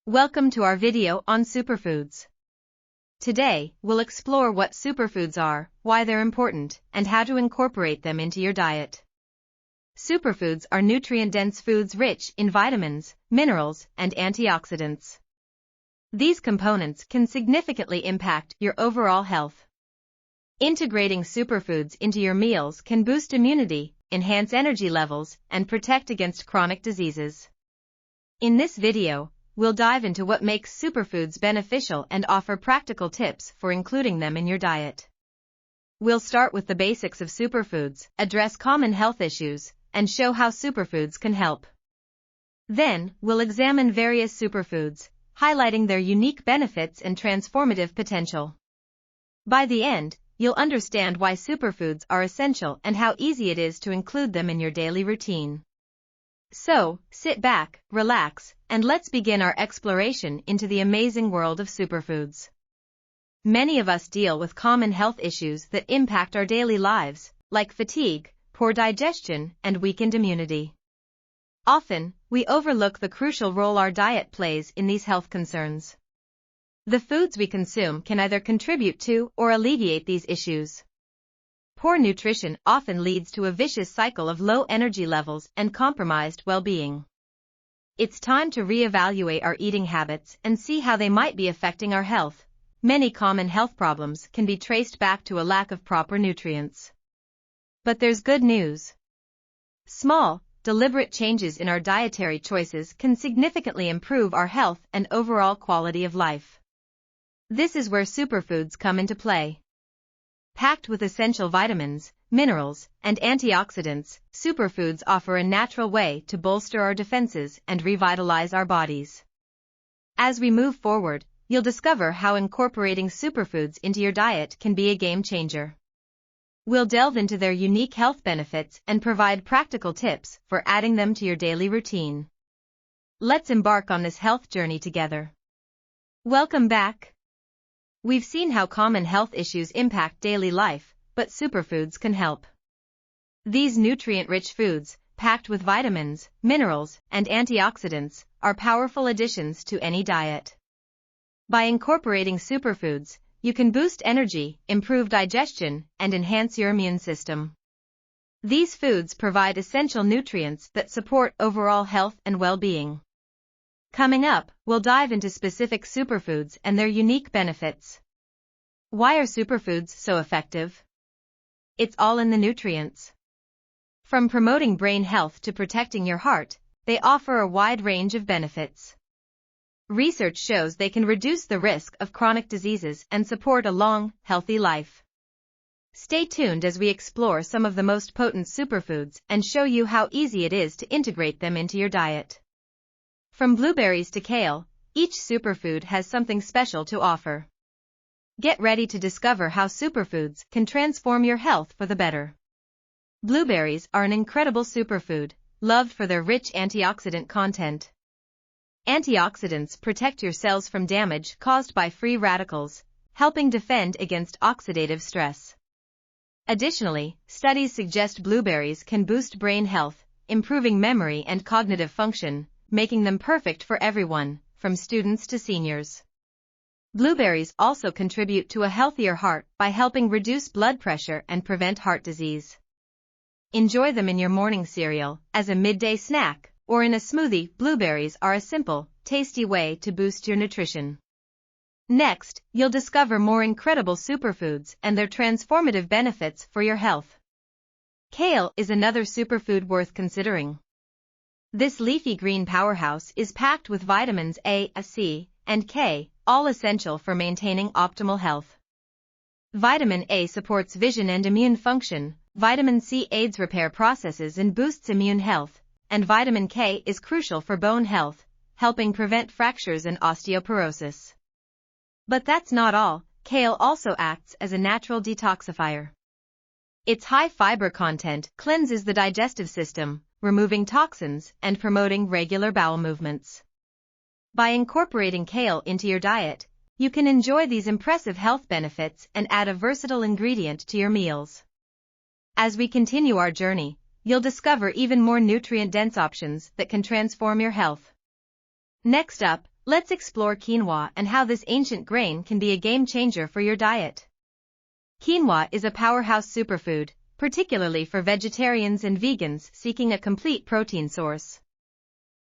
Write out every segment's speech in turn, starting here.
Welcome to our video on superfoods. Today, we'll explore what superfoods are, why they're important, and how to incorporate them into your diet. Superfoods are nutrient-dense foods rich in vitamins, minerals, and antioxidants. These components can significantly impact your overall health. Integrating superfoods into your meals can boost immunity, enhance energy levels, and protect against chronic diseases. In this video, we'll dive into what makes superfoods beneficial and offer practical tips for including them in your diet. We'll start with the basics of superfoods, address common health issues, and show how superfoods can help. Then, we'll examine various superfoods, highlighting their unique benefits and transformative potential. By the end, you'll understand why superfoods are essential and how easy it is to include them in your daily routine. So, sit back, relax, and let's begin our exploration into the amazing world of superfoods. Many of us deal with common health issues that impact our daily lives, like fatigue, poor digestion, and weakened immunity. Often, we overlook the crucial role our diet plays in these health concerns. The foods we consume can either contribute to or alleviate these issues. Poor nutrition often leads to a vicious cycle of low energy levels and compromised well-being. It's time to reevaluate our eating habits and see how they might be affecting our health. Many common health problems can be traced back to a lack of proper nutrients. But there's good news. Small, deliberate changes in our dietary choices can significantly improve our health and overall quality of life. This is where superfoods come into play. Packed with essential vitamins, minerals, and antioxidants, superfoods offer a natural way to bolster our defenses and revitalize our bodies. As we move forward, you'll discover how incorporating superfoods into your diet can be a game changer. We'll delve into their unique health benefits and provide practical tips for adding them to your daily routine. Let's embark on this health journey together. Welcome back. We've seen how common health issues impact daily life, but superfoods can help. These nutrient-rich foods, packed with vitamins, minerals, and antioxidants, are powerful additions to any diet. By incorporating superfoods, you can boost energy, improve digestion, and enhance your immune system. These foods provide essential nutrients that support overall health and well-being. Coming up, we'll dive into specific superfoods and their unique benefits. Why are superfoods so effective? It's all in the nutrients. From promoting brain health to protecting your heart, they offer a wide range of benefits. Research shows they can reduce the risk of chronic diseases and support a long, healthy life. Stay tuned as we explore some of the most potent superfoods and show you how easy it is to integrate them into your diet. From blueberries to kale, each superfood has something special to offer. Get ready to discover how superfoods can transform your health for the better. Blueberries are an incredible superfood, loved for their rich antioxidant content. Antioxidants protect your cells from damage caused by free radicals, helping defend against oxidative stress. Additionally, studies suggest blueberries can boost brain health, improving memory and cognitive function, making them perfect for everyone, from students to seniors. Blueberries also contribute to a healthier heart by helping reduce blood pressure and prevent heart disease. Enjoy them in your morning cereal, as a midday snack, or in a smoothie. Blueberries are a simple, tasty way to boost your nutrition. Next, you'll discover more incredible superfoods and their transformative benefits for your health. Kale is another superfood worth considering. This leafy green powerhouse is packed with vitamins A, C, and K, all essential for maintaining optimal health. Vitamin A supports vision and immune function, vitamin C aids repair processes and boosts immune health, and vitamin K is crucial for bone health, helping prevent fractures and osteoporosis. But that's not all. Kale also acts as a natural detoxifier. Its high fiber content cleanses the digestive system, removing toxins and promoting regular bowel movements. By incorporating kale into your diet, you can enjoy these impressive health benefits and add a versatile ingredient to your meals. As we continue our journey, you'll discover even more nutrient-dense options that can transform your health. Next up, let's explore quinoa and how this ancient grain can be a game changer for your diet. Quinoa is a powerhouse superfood, particularly for vegetarians and vegans seeking a complete protein source.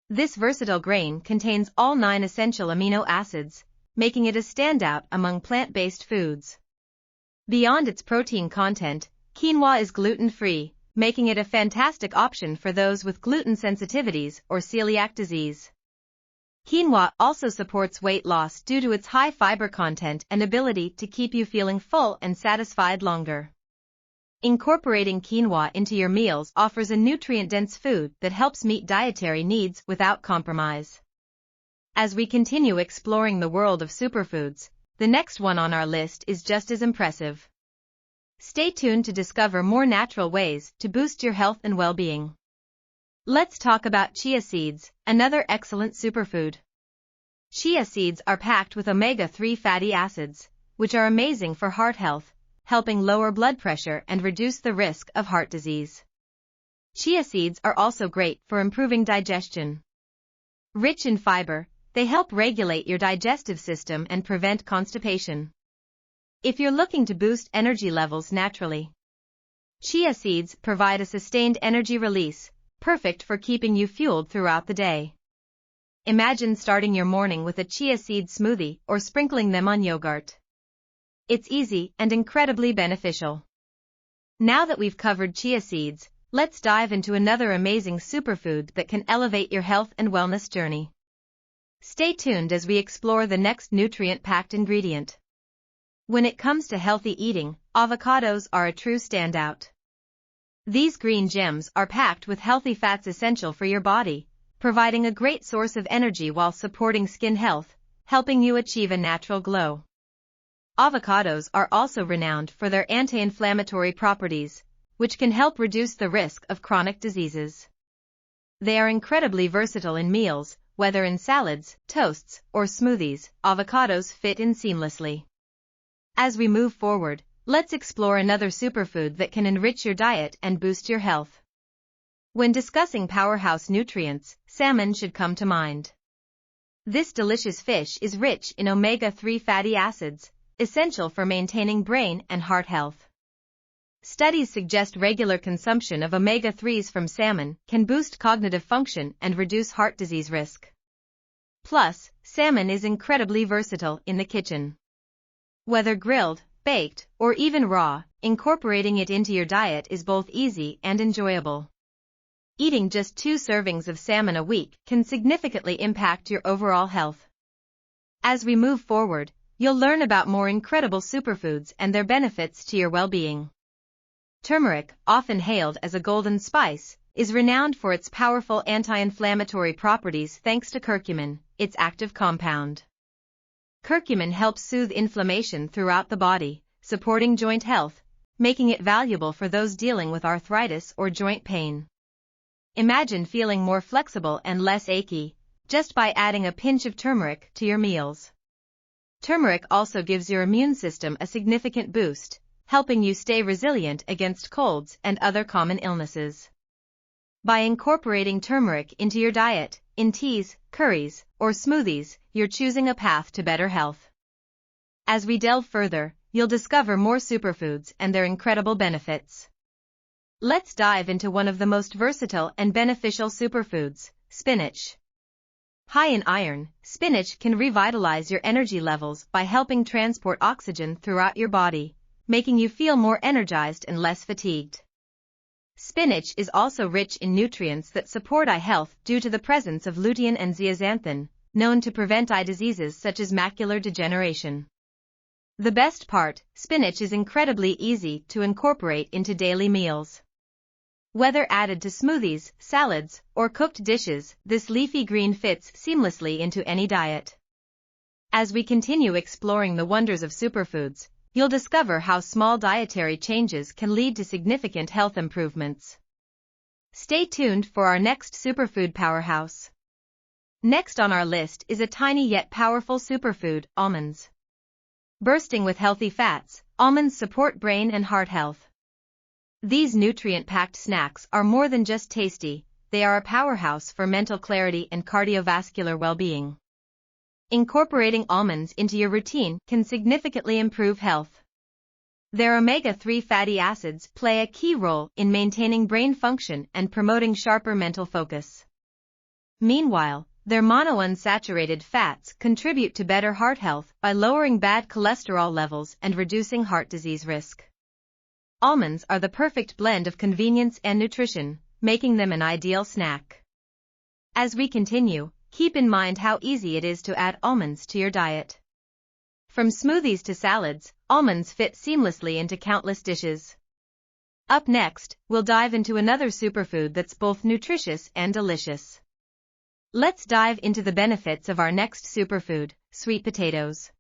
This versatile grain contains all 9 essential amino acids, making it a standout among plant-based foods. Beyond its protein content, quinoa is gluten-free, making it a fantastic option for those with gluten sensitivities or celiac disease. Quinoa also supports weight loss due to its high fiber content and ability to keep you feeling full and satisfied longer. Incorporating quinoa into your meals offers a nutrient-dense food that helps meet dietary needs without compromise. As we continue exploring the world of superfoods, the next one on our list is just as impressive. Stay tuned to discover more natural ways to boost your health and well-being. Let's talk about chia seeds, another excellent superfood. Chia seeds are packed with omega-3 fatty acids, which are amazing for heart health, helping lower blood pressure and reduce the risk of heart disease. Chia seeds are also great for improving digestion. Rich in fiber, they help regulate your digestive system and prevent constipation. If you're looking to boost energy levels naturally, chia seeds provide a sustained energy release, perfect for keeping you fueled throughout the day. Imagine starting your morning with a chia seed smoothie or sprinkling them on yogurt. It's easy and incredibly beneficial. Now that we've covered chia seeds, let's dive into another amazing superfood that can elevate your health and wellness journey. Stay tuned as we explore the next nutrient-packed ingredient. When it comes to healthy eating, avocados are a true standout. These green gems are packed with healthy fats essential for your body, providing a great source of energy while supporting skin health, helping you achieve a natural glow. Avocados are also renowned for their anti-inflammatory properties, which can help reduce the risk of chronic diseases. They are incredibly versatile in meals, whether in salads, toasts, or smoothies, avocados fit in seamlessly. As we move forward, let's explore another superfood that can enrich your diet and boost your health. When discussing powerhouse nutrients, salmon should come to mind. This delicious fish is rich in omega-3 fatty acids, essential for maintaining brain and heart health. Studies suggest regular consumption of omega-3s from salmon can boost cognitive function and reduce heart disease risk. Plus, salmon is incredibly versatile in the kitchen. Whether grilled, baked, or even raw, incorporating it into your diet is both easy and enjoyable. Eating just 2 servings of salmon a week can significantly impact your overall health. As we move forward, you'll learn about more incredible superfoods and their benefits to your well-being. Turmeric, often hailed as a golden spice, is renowned for its powerful anti-inflammatory properties thanks to curcumin, its active compound. Curcumin helps soothe inflammation throughout the body, supporting joint health, making it valuable for those dealing with arthritis or joint pain. Imagine feeling more flexible and less achy, just by adding a pinch of turmeric to your meals. Turmeric also gives your immune system a significant boost, helping you stay resilient against colds and other common illnesses. By incorporating turmeric into your diet, in teas, curries, or smoothies, you're choosing a path to better health. As we delve further, you'll discover more superfoods and their incredible benefits. Let's dive into one of the most versatile and beneficial superfoods, spinach. High in iron, spinach can revitalize your energy levels by helping transport oxygen throughout your body, making you feel more energized and less fatigued. Spinach is also rich in nutrients that support eye health due to the presence of lutein and zeaxanthin, known to prevent eye diseases such as macular degeneration. The best part, spinach is incredibly easy to incorporate into daily meals. Whether added to smoothies, salads, or cooked dishes, this leafy green fits seamlessly into any diet. As we continue exploring the wonders of superfoods, you'll discover how small dietary changes can lead to significant health improvements. Stay tuned for our next superfood powerhouse. Next on our list is a tiny yet powerful superfood, almonds. Bursting with healthy fats, almonds support brain and heart health. These nutrient-packed snacks are more than just tasty, they are a powerhouse for mental clarity and cardiovascular well-being. Incorporating almonds into your routine can significantly improve health. Their omega-3 fatty acids play a key role in maintaining brain function and promoting sharper mental focus. Meanwhile, their monounsaturated fats contribute to better heart health by lowering bad cholesterol levels and reducing heart disease risk. Almonds are the perfect blend of convenience and nutrition, making them an ideal snack. As we continue, keep in mind how easy it is to add almonds to your diet. From smoothies to salads, almonds fit seamlessly into countless dishes. Up next, we'll dive into another superfood that's both nutritious and delicious. Let's dive into the benefits of our next superfood, sweet potatoes.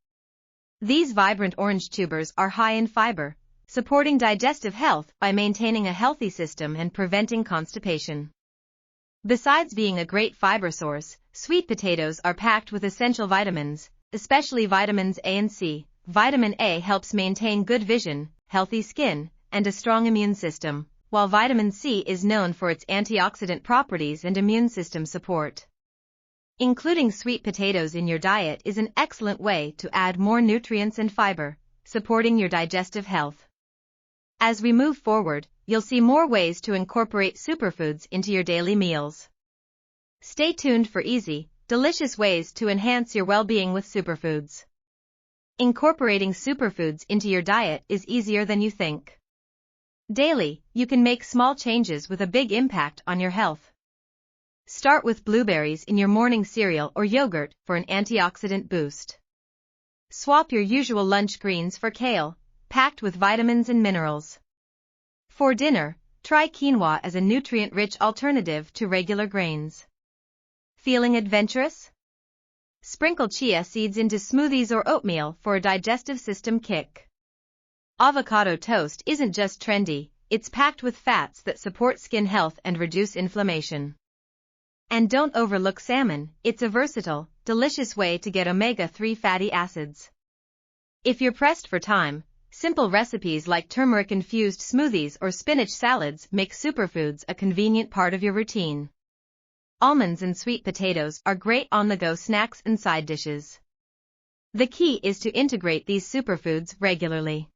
These vibrant orange tubers are high in fiber, supporting digestive health by maintaining a healthy system and preventing constipation. Besides being a great fiber source, sweet potatoes are packed with essential vitamins, especially vitamins A and C. Vitamin A helps maintain good vision, healthy skin, and a strong immune system, while vitamin C is known for its antioxidant properties and immune system support. Including sweet potatoes in your diet is an excellent way to add more nutrients and fiber, supporting your digestive health. As we move forward, you'll see more ways to incorporate superfoods into your daily meals. Stay tuned for easy, delicious ways to enhance your well-being with superfoods. Incorporating superfoods into your diet is easier than you think. Daily, you can make small changes with a big impact on your health. Start with blueberries in your morning cereal or yogurt for an antioxidant boost. Swap your usual lunch greens for kale, packed with vitamins and minerals. For dinner, try quinoa as a nutrient-rich alternative to regular grains. Feeling adventurous? Sprinkle chia seeds into smoothies or oatmeal for a digestive system kick. Avocado toast isn't just trendy, it's packed with fats that support skin health and reduce inflammation. And don't overlook salmon, it's a versatile, delicious way to get omega-3 fatty acids. If you're pressed for time, simple recipes like turmeric-infused smoothies or spinach salads make superfoods a convenient part of your routine. Almonds and sweet potatoes are great on-the-go snacks and side dishes. The key is to integrate these superfoods regularly.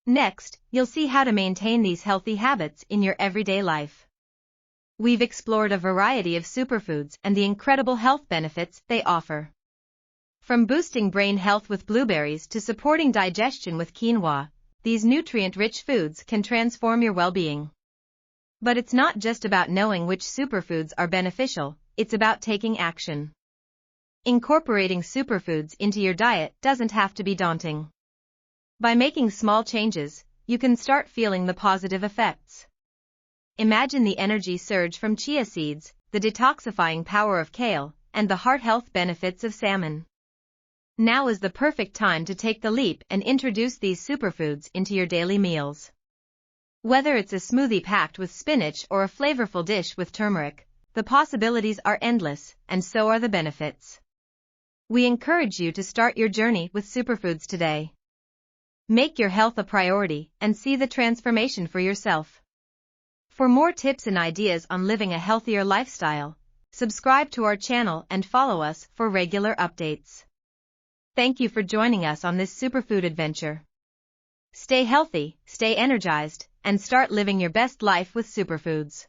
Next, you'll see how to maintain these healthy habits in your everyday life. We've explored a variety of superfoods and the incredible health benefits they offer. From boosting brain health with blueberries to supporting digestion with quinoa, these nutrient-rich foods can transform your well-being. But it's not just about knowing which superfoods are beneficial, it's about taking action. Incorporating superfoods into your diet doesn't have to be daunting. By making small changes, you can start feeling the positive effects. Imagine the energy surge from chia seeds, the detoxifying power of kale, and the heart health benefits of salmon. Now is the perfect time to take the leap and introduce these superfoods into your daily meals. Whether it's a smoothie packed with spinach or a flavorful dish with turmeric, the possibilities are endless, and so are the benefits. We encourage you to start your journey with superfoods today. Make your health a priority and see the transformation for yourself. For more tips and ideas on living a healthier lifestyle, subscribe to our channel and follow us for regular updates. Thank you for joining us on this superfood adventure. Stay healthy, stay energized, and start living your best life with superfoods.